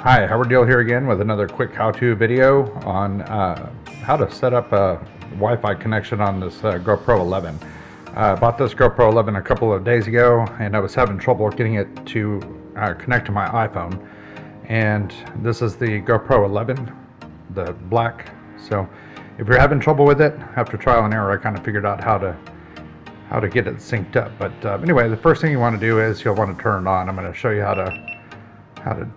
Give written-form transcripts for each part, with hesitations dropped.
Hi, Howard Deal here again with another quick how-to video on how to set up a Wi-Fi connection on this GoPro 11. I bought this GoPro 11 a couple of days ago and I was having trouble getting it to connect to my iPhone. And this is the GoPro 11, the black. So if you're having trouble with it, after trial and error, I kind of figured out how to get it synced up. But anyway, the first thing you want to do is you'll want to turn it on. I'm going to show you how to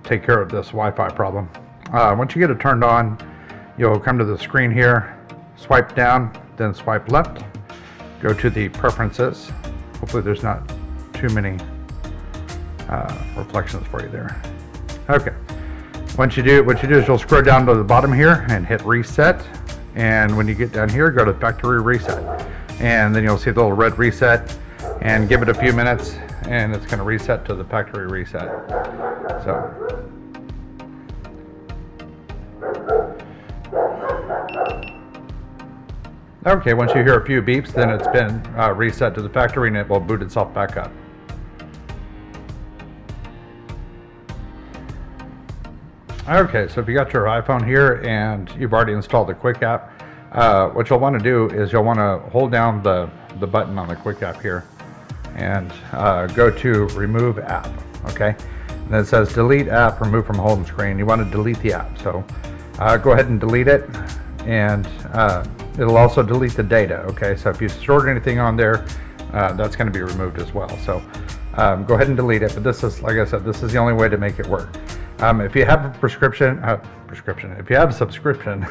take care of this Wi-Fi problem. Once you get it turned on, you'll come to the screen here, swipe down, then swipe left, go to the preferences. Hopefully there's not too many reflections for you there. Okay, once you do, what you do is you'll scroll down to the bottom here and hit reset, and when you get down here, go to factory reset, and then you'll see the little red reset, and give it a few minutes and it's going to reset to the factory reset. So okay, once you hear a few beeps, then it's been reset to the factory and it will boot itself back up. Okay, so if you got your iPhone here and you've already installed the Quick app, what you'll want to do is you'll want to hold down the button on the Quick app here and go to remove app. Okay, and then it says delete app, remove from home screen. You want to delete the app, so go ahead and delete it, and it'll also delete the data. Okay, so if you stored anything on there, that's going to be removed as well. So go ahead and delete it, but this is, like I said, this is the only way to make it work. If you have a if you have a subscription,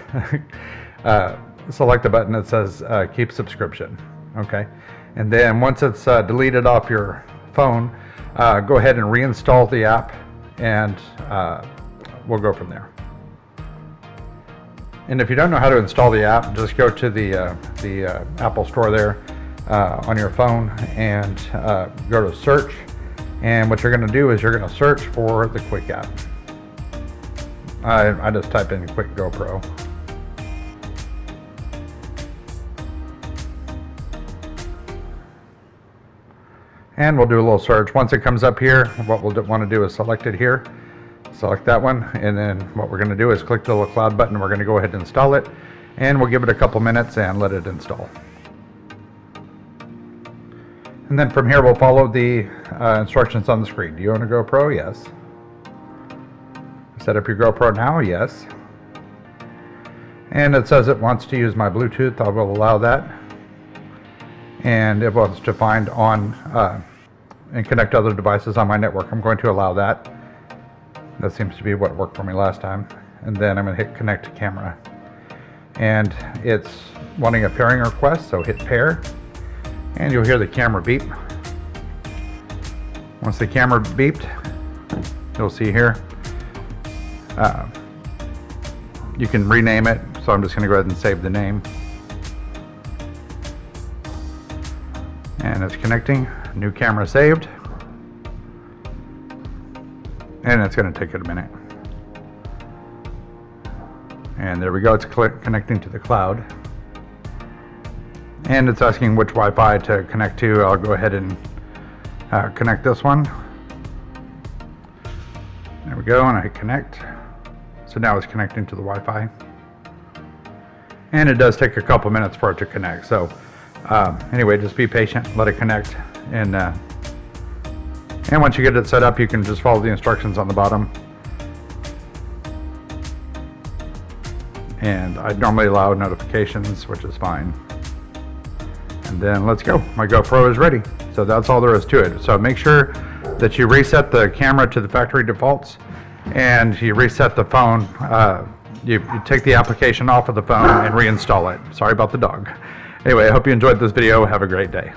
select the button that says keep subscription. Okay, and then once it's deleted off your phone, go ahead and reinstall the app, and we'll go from there. And if you don't know how to install the app, just go to the Apple Store there on your phone and go to search. And what you're going to do is you're going to search for the Quick app. I just type in Quick GoPro. And we'll do a little search. Once it comes up here, what we'll want to do is select it here. Select that one, and then what we're going to do is click the little cloud button. We're going to go ahead and install it, and we'll give it a couple minutes and let it install. And then from here we'll follow the instructions on the screen. Do you own a GoPro? Yes. Set up your GoPro now? Yes. And it says it wants to use my Bluetooth. I will allow that. And it wants to find on and connect other devices on my network. I'm going to allow that. That seems to be what worked for me last time. And then I'm going to hit connect to camera. And it's wanting a pairing request, so hit pair. And you'll hear the camera beep. Once the camera beeped, you'll see here, you can rename it. So I'm just going to go ahead and save the name. And it's connecting. New camera saved. And it's going to take it a minute. And there we go. It's connecting to the cloud. And it's asking which Wi-Fi to connect to. I'll go ahead and connect this one. There we go, and I hit connect. So now it's connecting to the Wi-Fi. And it does take a couple minutes for it to connect. So anyway, just be patient, let it connect, and once you get it set up, you can just follow the instructions on the bottom. And I normally allow notifications, which is fine. And then let's go. My GoPro is ready. So that's all there is to it. So make sure that you reset the camera to the factory defaults, and you reset the phone. You take the application off of the phone and reinstall it. Sorry about the dog. Anyway, I hope you enjoyed this video. Have a great day.